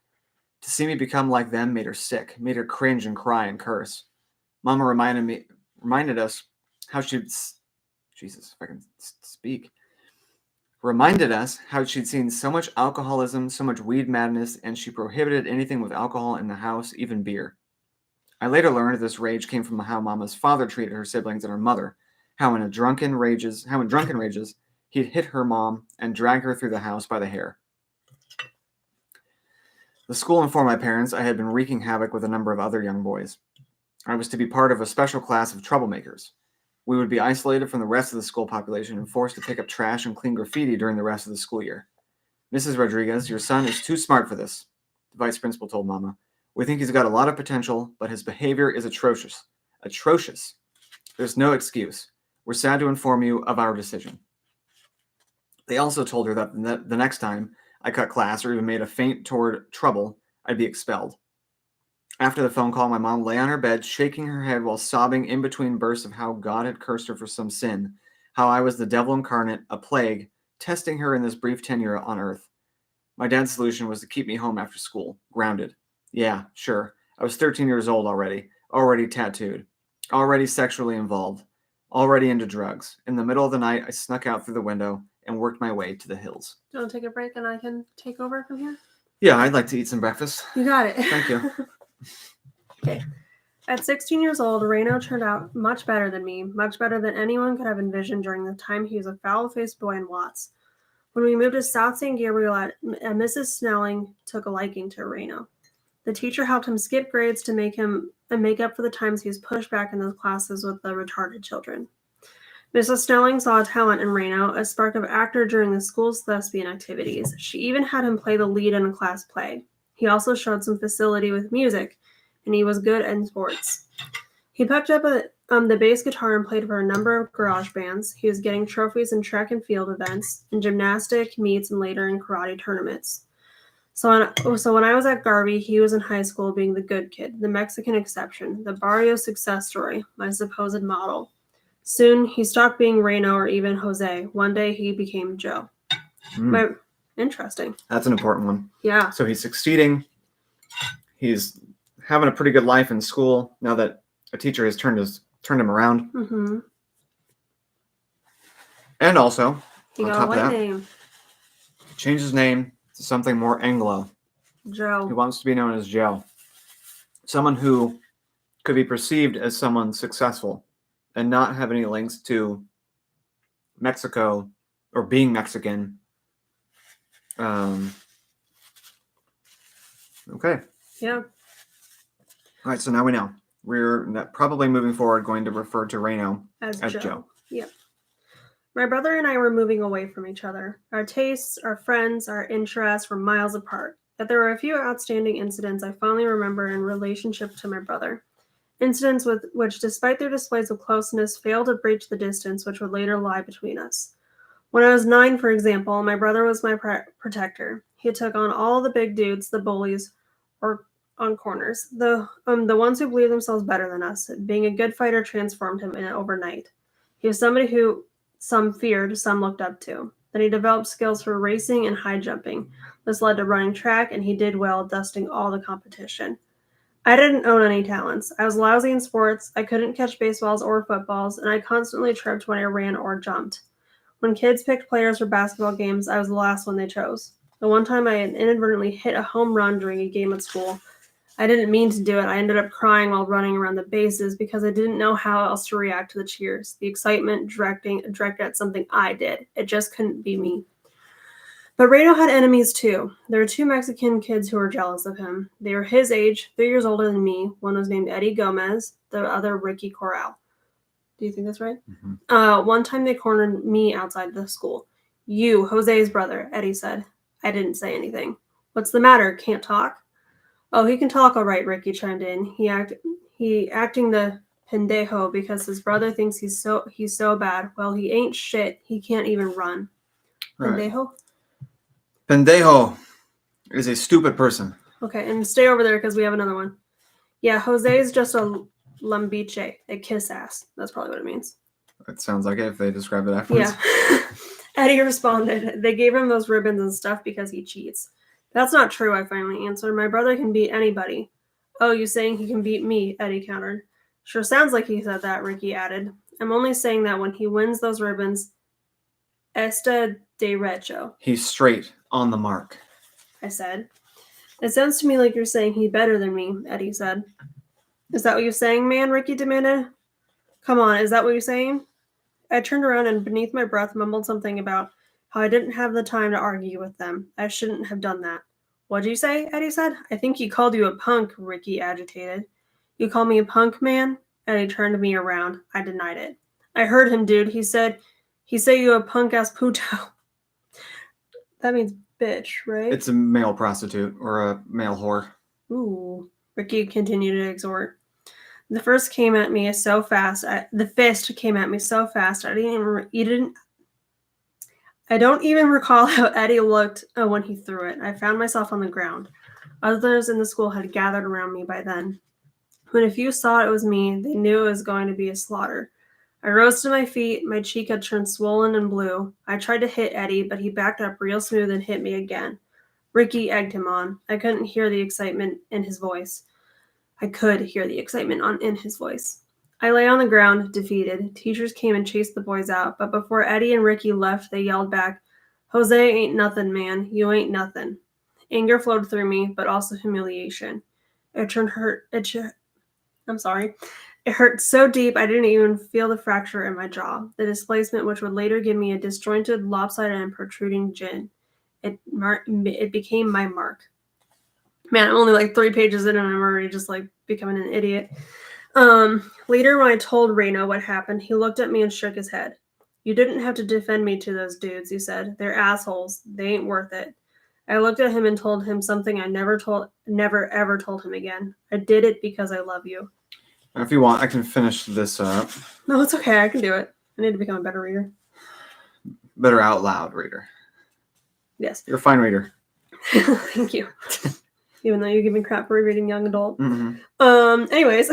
To see me become like them made her sick, made her cringe and cry and curse. Mama reminded us how she'd seen so much alcoholism, so much weed madness, and she prohibited anything with alcohol in the house, even beer. I later learned this rage came from how Mama's father treated her siblings and her mother, how in drunken rages, he'd hit her mom and drag her through the house by the hair. The school informed my parents I had been wreaking havoc with a number of other young boys. I was to be part of a special class of troublemakers. We would be isolated from the rest of the school population and forced to pick up trash and clean graffiti during the rest of the school year. Mrs. Rodriguez, your son is too smart for this, the vice principal told Mama. We think he's got a lot of potential, but his behavior is atrocious. Atrocious. There's no excuse. We're sad to inform you of our decision. They also told her that the next time I cut class or even made a feint toward trouble, I'd be expelled. After the phone call, my mom lay on her bed, shaking her head while sobbing in between bursts of how God had cursed her for some sin, how I was the devil incarnate, a plague, testing her in this brief tenure on earth. My dad's solution was to keep me home after school, grounded. Yeah, sure. I was 13 years old already tattooed, already sexually involved, already into drugs. In the middle of the night, I snuck out through the window and worked my way to the hills. Do you want to take a break and I can take over from here? Yeah, I'd like to eat some breakfast. You got it. Thank you. Okay. At 16 years old, Reno turned out much better than me, much better than anyone could have envisioned during the time he was a foul-faced boy in Watts. When we moved to South St. Gabriel, Mrs. Snelling took a liking to Reno. The teacher helped him skip grades to make up for the times he was pushed back in those classes with the retarded children. Mrs. Snelling saw a talent in Reno, a spark of actor during the school's thespian activities. She even had him play the lead in a class play. He also showed some facility with music, and he was good in sports. He picked up the bass guitar and played for a number of garage bands. He was getting trophies in track and field events, in gymnastic meets, and later in karate tournaments. So when I was at Garvey, he was in high school being the good kid, the Mexican exception, the barrio success story, my supposed model. Soon, he stopped being Reno or even Jose. One day, he became Joe. Interesting. That's an important one. Yeah. So he's succeeding. He's having a pretty good life in school now that a teacher has turned him around. Mm-hmm. And also, he on got top a white of that, name. Changed his name to something more Anglo. Joe. He wants to be known as Joe. Someone who could be perceived as someone successful and not have any links to Mexico or being Mexican. Okay. Yeah. All right, so now we know. We're probably moving forward going to refer to Reno as Joe. Yep. My brother and I were moving away from each other. Our tastes, our friends, our interests were miles apart. Yet there were a few outstanding incidents I fondly remember in relationship to my brother. Incidents which, despite their displays of closeness, failed to breach the distance which would later lie between us. When I was 9, for example, my brother was my protector. He took on all the big dudes, the bullies, or on corners, the ones who believed themselves better than us. Being a good fighter transformed him in overnight. He was somebody who some feared, some looked up to. Then he developed skills for racing and high jumping. This led to running track, and he did well, dusting all the competition. I didn't own any talents. I was lousy in sports, I couldn't catch baseballs or footballs, and I constantly tripped when I ran or jumped. When kids picked players for basketball games, I was the last one they chose. The one time I had inadvertently hit a home run during a game at school, I didn't mean to do it. I ended up crying while running around the bases because I didn't know how else to react to the cheers. The excitement directed at something I did. It just couldn't be me. But Reno had enemies too. There were 2 Mexican kids who were jealous of him. They were his age, 3 years older than me. One was named Eddie Gomez, the other Ricky Corral. Do you think that's right? Mm-hmm. One time they cornered me outside the school. You, Jose's brother, Eddie said. I didn't say anything. What's the matter? Can't talk? Oh, he can talk all right, Ricky chimed in. He acting the pendejo because his brother thinks he's so bad. Well, he ain't shit. He can't even run. Right. Pendejo? Pendejo is a stupid person. Okay, and stay over there because we have another one. Yeah, Jose's just a lambiche, a kiss ass. That's probably what it means. It sounds like it if they describe it afterwards. Yeah. Eddie responded, they gave him those ribbons and stuff because he cheats. That's not true, I finally answered. My brother can beat anybody. Oh, you saying he can beat me? Eddie countered. Sure sounds like he said that, Ricky added. I'm only saying that when he wins those ribbons, está derecho. He's straight on the mark, I said. It sounds to me like you're saying he's better than me, Eddie said. Is that what you're saying, man? Ricky demanded. Come on, is that what you're saying? I turned around and beneath my breath mumbled something about how I didn't have the time to argue with them. I shouldn't have done that. What'd you say? Eddie said. I think he called you a punk, Ricky agitated. You call me a punk, man? Eddie turned me around. I denied it. I heard him, dude. He said you a punk-ass puto. That means bitch, right? It's a male prostitute or a male whore. Ooh. Ricky continued to exhort. The fist came at me so fast. I don't even recall how Eddie looked when he threw it. I found myself on the ground. Others in the school had gathered around me by then. When a few saw it was me, they knew it was going to be a slaughter. I rose to my feet. My cheek had turned swollen and blue. I tried to hit Eddie, but he backed up real smooth and hit me again. Ricky egged him on. I couldn't hear the excitement in his voice. I could hear the excitement in his voice. I lay on the ground, defeated. Teachers came and chased the boys out, but before Eddie and Ricky left, they yelled back, Jose ain't nothing, man. You ain't nothing. Anger flowed through me, but also humiliation. It hurt so deep I didn't even feel the fracture in my jaw, the displacement which would later give me a disjointed, lopsided, and protruding chin. It became my mark. Man, I'm only like 3 pages in and I'm already just like becoming an idiot. Later when I told Reno what happened, he looked at me and shook his head. You didn't have to defend me to those dudes, he said. They're assholes. They ain't worth it. I looked at him and told him something I never ever told him again. I did it because I love you. If you want, I can finish this up. No, it's okay. I can do it. I need to become a better reader. Better out loud reader. Yes. You're a fine reader. Thank you. Even though you give me crap for reading young adult. Mm-hmm. Anyways,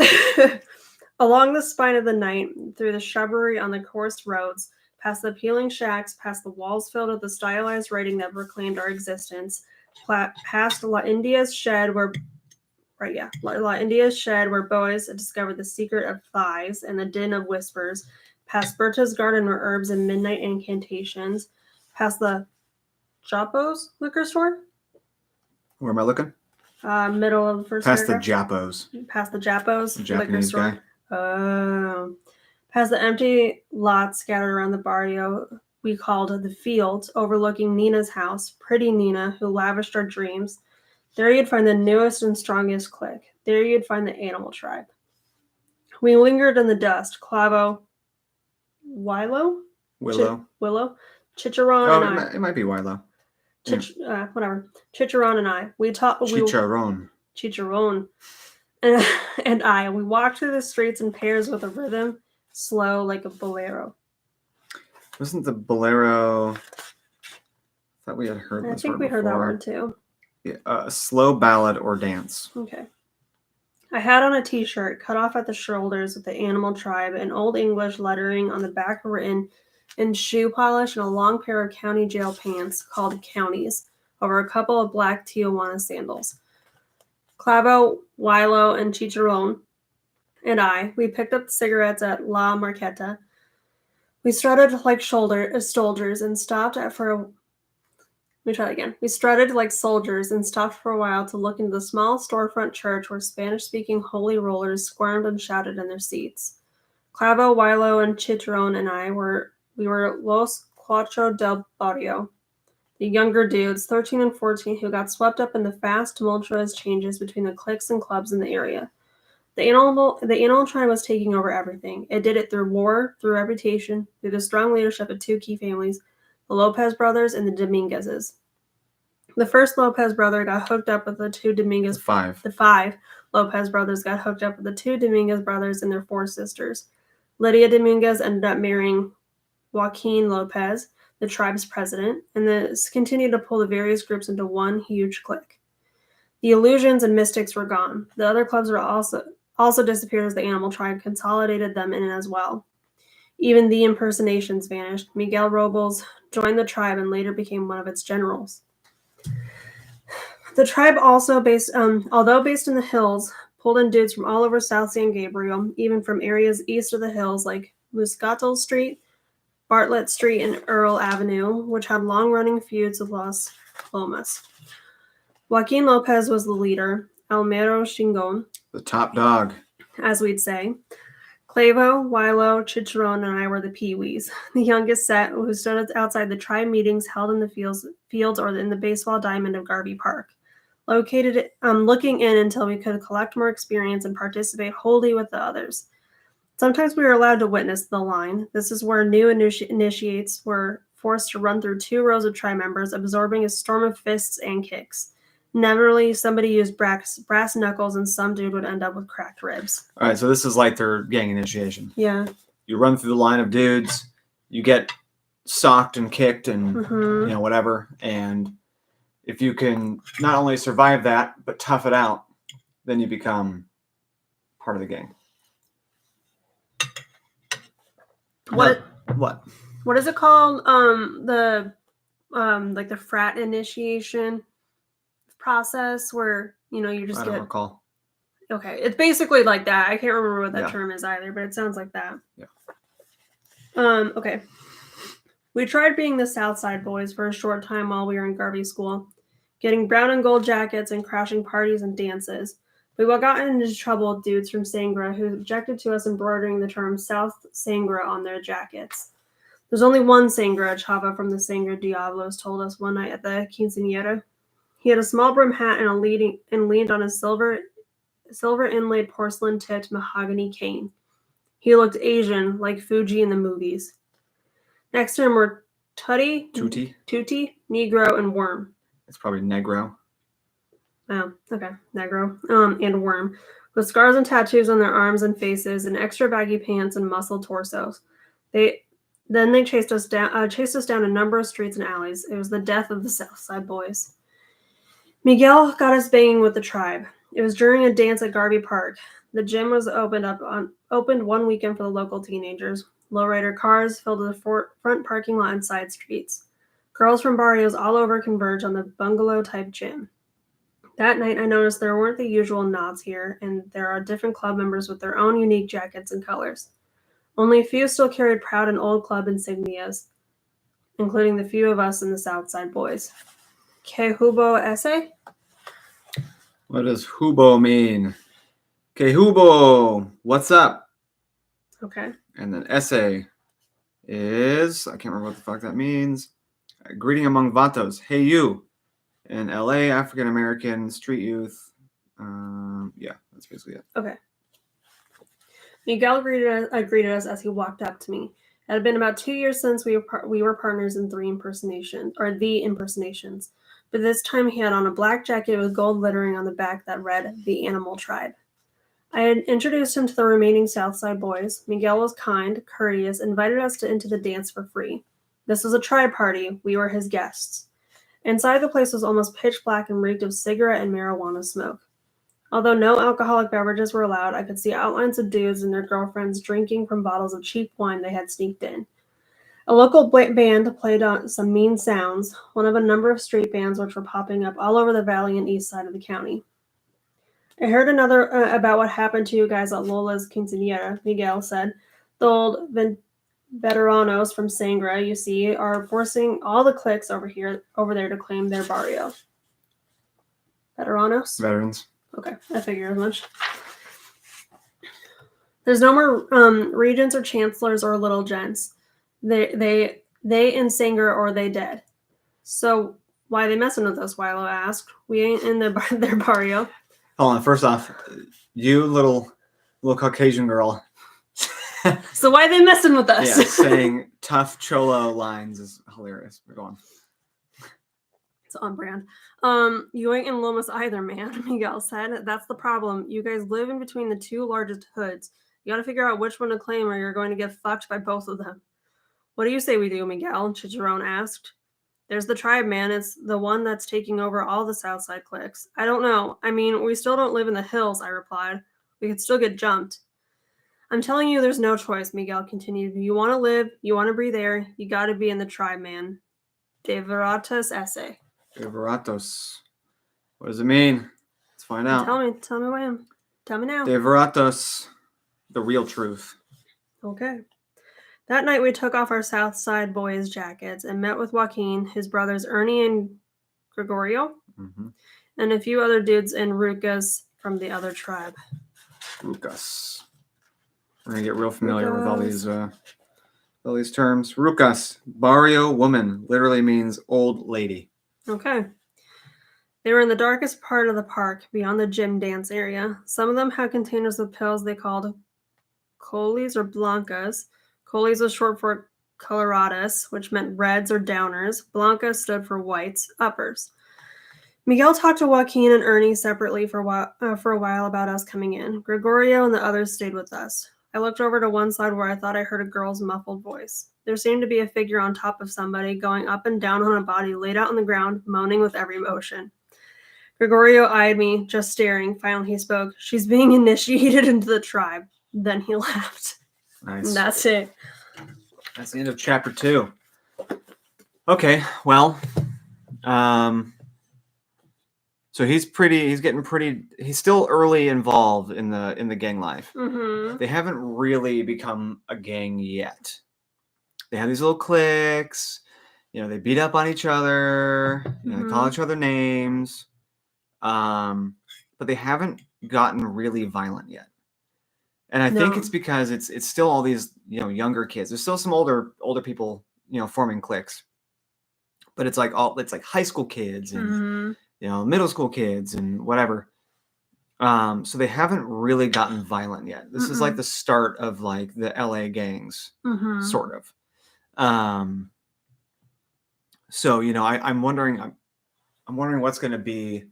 along the spine of the night, through the shrubbery on the coarse roads, past the peeling shacks, past the walls filled with the stylized writing that proclaimed our existence, past La India's shed where La India's shed where boys discovered the secret of thighs and the din of whispers, past Berta's garden where herbs and midnight incantations, past the Japo's liquor store. Where am I looking? Middle of the first Past paragraph. the Japos. Past the Japo's The liquor Japanese store. guy. Oh. Past the empty lots scattered around the barrio we called the field, overlooking Nina's house, pretty Nina, who lavished our dreams. There you'd find the newest and strongest clique. There you'd find the animal tribe. We lingered in the dust. Clavo, Willow, Chicharron, and I. It might be Wilo. Whatever. Chicharron and I. Chicharron. Chicharron. And I. We walked through the streets in pairs with a rhythm, slow like a bolero. Wasn't the bolero? I thought we had heard this. I think we heard that word too. Yeah, a slow ballad or dance. Okay. I had on a t-shirt cut off at the shoulders with the animal tribe and Old English lettering on the back written in shoe polish and a long pair of county jail pants called counties over a couple of black Tijuana sandals. Clavo, Wilo, and Chicharron and I, we picked up cigarettes at La Marqueta. We strutted like soldiers and stopped for a... Let me try that again. We strutted like soldiers and stopped for a while to look into the small storefront church where Spanish-speaking holy rollers squirmed and shouted in their seats. Clavo, Wilo, and Chicharron and I were Los Cuatro del Barrio, the younger dudes, 13 and 14, who got swept up in the fast, tumultuous changes between the cliques and clubs in the area. The animal tribe was taking over everything. It did it through war, through reputation, through the strong leadership of two key families, the Lopez brothers and the Dominguezes. The first Lopez brother got hooked up with the two Dominguez... The five Lopez brothers got hooked up with the two Dominguez brothers and their four sisters. Lydia Dominguez ended up marrying Joaquin Lopez, the tribe's president, and this continued to pull the various groups into one huge clique. The illusions and mystics were gone. The other clubs were also disappeared as the animal tribe consolidated them in as well. Even the impersonations vanished. Miguel Robles joined the tribe and later became one of its generals. The tribe although based in the hills, pulled in dudes from all over South San Gabriel, even from areas east of the hills like Moscatel Street, Bartlett Street, and Earl Avenue, which had long-running feuds with Las Lomas. Joaquin Lopez was the leader, El Mero Chingon, the top dog, as we'd say. Clavo, Wilo, Chicharron, and I were the peewees, the youngest set who stood outside the tribe meetings held in the fields or in the baseball diamond of Garvey Park, located looking in until we could collect more experience and participate wholly with the others. Sometimes we were allowed to witness the line. This is where new initiates were forced to run through 2 rows of tribe members, absorbing a storm of fists and kicks. Inevitably, somebody used brass knuckles, and some dude would end up with cracked ribs. All right, so this is like their gang initiation. Yeah. You run through the line of dudes, you get socked and kicked and whatever, and if you can not only survive that but tough it out, then you become part of the gang. What is it called? Like the frat initiation process where you just I don't recall. Okay, it's basically like that. I can't remember what that term is either, but it sounds like that. Yeah. Okay. We tried being the Southside boys for a short time while we were in Garvey School, getting brown and gold jackets and crashing parties and dances. We got into trouble with dudes from Sangra who objected to us embroidering the term South Sangra on their jackets. There's only one Sangra, Chava from the Sangra Diablos told us one night at the quinceañera. He had a small brim hat and leaned on a silver inlaid porcelain tipped mahogany cane. He looked Asian, like Fuji in the movies. Next to him were Tutti, Negro, and Worm. It's probably Negro. Oh, okay. Negro. And Worm, with scars and tattoos on their arms and faces, and extra baggy pants and muscled torsos. They chased us down a number of streets and alleys. It was the death of the Southside Boys. Miguel got us banging with the tribe. It was during a dance at Garvey Park. The gym was opened one weekend for the local teenagers. Lowrider cars filled the front parking lot and side streets. Girls from barrios all over converged on the bungalow-type gym. That night, I noticed there weren't the usual nods here, and there are different club members with their own unique jackets and colors. Only a few still carried proud and old club insignias, including the few of us in the Southside Boys. Que hubo ese? What does hubo mean? Que hubo, what's up? Okay. And then ese is, I can't remember what the fuck that means. Greeting among vatos. Hey, you. In LA, African American, street youth. Yeah, that's basically it. Okay. Miguel greeted us as he walked up to me. It had been about 2 years since we were partners in the impersonations. But this time he had on a black jacket with gold lettering on the back that read, The Animal Tribe. I had introduced him to the remaining Southside Boys. Miguel was kind, courteous, and invited us into the dance for free. This was a tribe party. We were his guests. Inside, the place was almost pitch black and reeked of cigarette and marijuana smoke. Although no alcoholic beverages were allowed, I could see outlines of dudes and their girlfriends drinking from bottles of cheap wine they had sneaked in. A local band played on some mean sounds, one of a number of street bands which were popping up all over the valley and east side of the county. I heard another about what happened to you guys at Lola's quinceañera, Miguel said. The old veteranos from Sangra, you see, are forcing all the cliques over there to claim their barrio. Veteranos? Veterans. Okay, I figured as much. There's no more regents or chancellors or little gents. They in Sanger or they dead. So why they messing with us? Wilo asked. We ain't in their barrio. Hold on. First off, you little Caucasian girl. So why they messing with us? Yeah, saying tough cholo lines is hilarious. We're going. It's on brand. You ain't in Lomas either, man, Miguel said. That's the problem. You guys live in between the two largest hoods. You gotta figure out which one to claim or you're going to get fucked by both of them. What do you say we do, Miguel? Chicharron asked. There's the tribe, man. It's the one that's taking over all the Southside cliques. I don't know. I mean, we still don't live in the hills, I replied. We could still get jumped. I'm telling you there's no choice, Miguel continued. You want to live, you want to breathe air, you gotta be in the tribe, man. De Veritas esse. De Veritas. What does it mean? Let's find out. Tell me when. Tell me now. De Veritas. The real truth. Okay. That night we took off our Southside Boys jackets and met with Joaquin, his brothers Ernie and Gregorio, and a few other dudes in Rucas from the other tribe. Rucas. We're gonna get real familiar with all these terms. Rucas, barrio woman, literally means old lady. Okay. They were in the darkest part of the park, beyond the gym dance area. Some of them had containers of pills they called colis or blancas. Colis was short for coloradas, which meant reds or downers. Blancas stood for whites, uppers. Miguel talked to Joaquin and Ernie separately for a while about us coming in. Gregorio and the others stayed with us. I looked over to one side where I thought I heard a girl's muffled voice. There seemed to be a figure on top of somebody, going up and down on a body laid out on the ground, moaning with every motion. Gregorio eyed me, just staring. Finally he spoke. She's being initiated into the tribe. Then he laughed. Nice. And that's it. That's the end of chapter 2. Okay, well, so he's still early involved in the gang life. They haven't really become a gang yet. They have these little cliques, they beat up on each other, they call each other names, but they haven't gotten really violent yet. And I think it's because it's still all these, younger kids. There's still some older people, forming cliques. But it's like high school kids and middle school kids and whatever. So they haven't really gotten violent yet. This is like the start of like the LA gangs, sort of. So I'm wondering what's going to be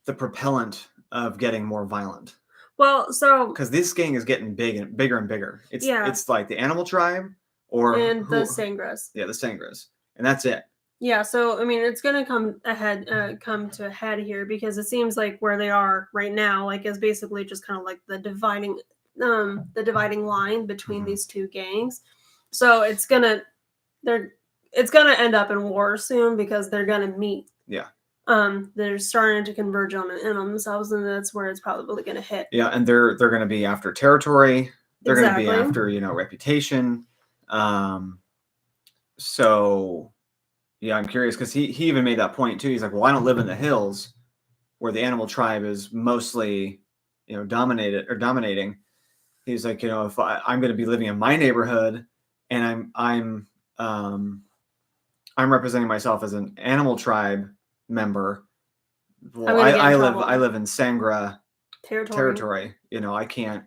the propellant of getting more violent. Well, so because this gang is getting big and bigger and bigger. It's like the animal tribe and the Sangras. Yeah, the Sangras, and that's it. Yeah, so I mean, it's gonna come to a head here because it seems like where they are right now, like, is basically just kind of like the dividing line between these two gangs. So it's gonna end up in war soon because they're gonna meet. Yeah. They're starting to converge on themselves, and that's where it's probably gonna hit. Yeah, and they're gonna be after territory. They're Exactly. gonna be after reputation. So. Yeah, I'm curious because he even made that point too. He's like, well, I don't live in the hills where the animal tribe is mostly, dominating. He's like, if I'm going to be living in my neighborhood and I'm representing myself as an animal tribe member. Well, I live in Sangra territory. I can't.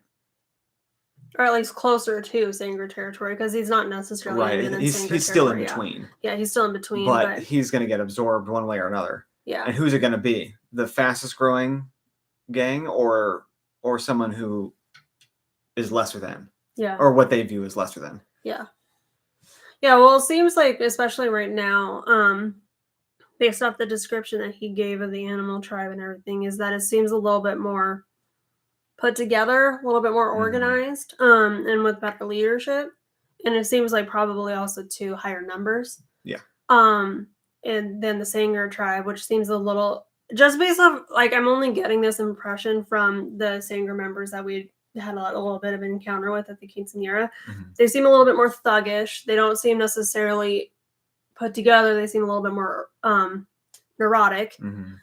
Or at least closer to Sangre territory, because he's not necessarily right. even in He's still in between. Yeah, he's still in between. But he's going to get absorbed one way or another. Yeah. And who's it going to be? The fastest growing gang, or someone who is lesser than? Yeah. Or what they view as lesser than? Yeah. Yeah. Well, it seems like, especially right now, based off the description that he gave of the animal tribe and everything, is that it seems a little bit more put together, a little bit more organized, and with better leadership. And it seems like probably also to higher numbers. Yeah. And then the Sanger tribe, which seems a little, just based off, like, I'm only getting this impression from the Sanger members that we had a little bit of an encounter with at the quinceañera. They seem a little bit more thuggish. They don't seem necessarily put together. They seem a little bit more neurotic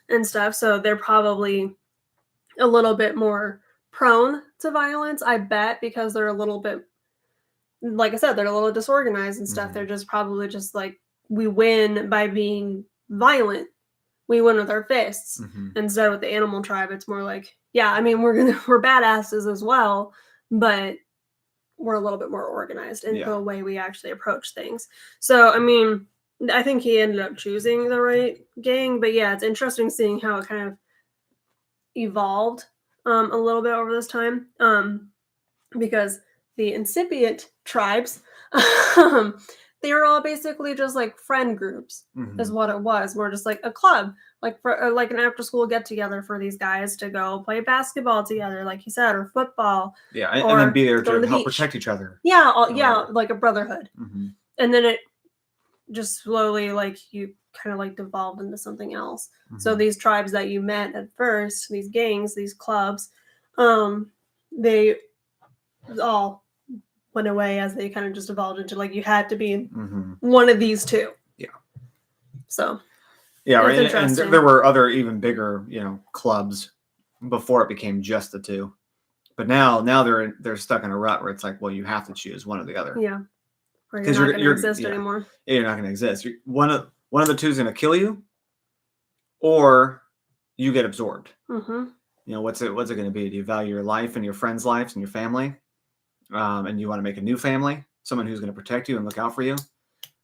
and stuff. So they're probably a little bit more prone to violence, I bet, because they're a little bit, like I said, they're a little disorganized and stuff. They're just probably just like, we win by being violent. We win with our fists. Instead with the animal tribe, it's more like, yeah, I mean, we're badasses as well, but we're a little bit more organized in the way we actually approach things. So, I mean, I think he ended up choosing the right gang, but yeah, it's interesting seeing how it kind of evolved a little bit over this time, because the incipient tribes, they were all basically just like friend groups, is what it was. We're just like a club, like for like an after school get together for these guys to go play basketball together, like you said, or football. Yeah, and then be there to help protect each other. Yeah, like a brotherhood. And then it just slowly, like, you kind of like devolved into something else. So these tribes that you met at first, these gangs, these clubs, they all went away as they kind of just evolved into, like, you had to be one of these two. Yeah. So. Yeah, right. And there were other even bigger, clubs before it became just the two. But now they're stuck in a rut where it's like, well, you have to choose one or the other. Yeah. Or you're not going to exist anymore. Yeah, you're not going to exist. One of the two is going to kill you, or you get absorbed. What's it going to be? Do you value your life and your friends' lives and your family, and you want to make a new family, someone who's going to protect you and look out for you,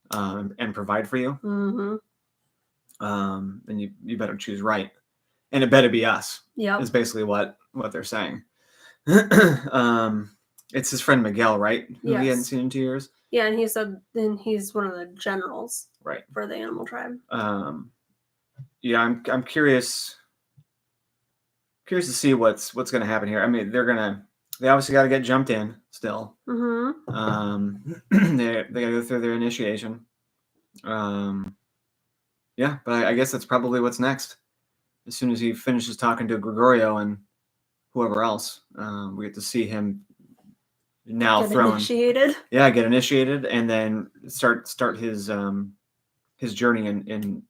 and provide for you? Then you better choose right, and it better be us. Yeah, is basically what they're saying. It's his friend Miguel, right? Who he hadn't seen in 2 years. Yeah, and he said then he's one of the generals, right, for the animal tribe. Yeah, I'm curious to see what's going to happen here. I mean, they obviously got to get jumped in still. They got to go through their initiation. Yeah, but I guess that's probably what's next. As soon as he finishes talking to Gregorio and whoever else, we get to see him now get initiated, and then start his journey in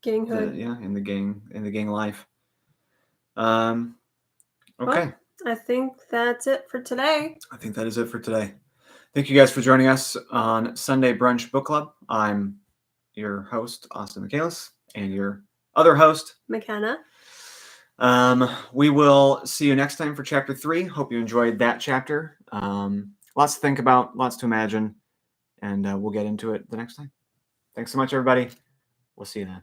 ganghood. In the gang life. Okay. Well, I think that's it for today. I think that is it for today. Thank you guys for joining us on Sunday Brunch Book Club. I'm your host, Austin Michaelis, and your other host, McKenna. We will see you next time for chapter 3. Hope you enjoyed that chapter. Lots to think about, lots to imagine, and we'll get into it the next time. Thanks so much, everybody. We'll see you then.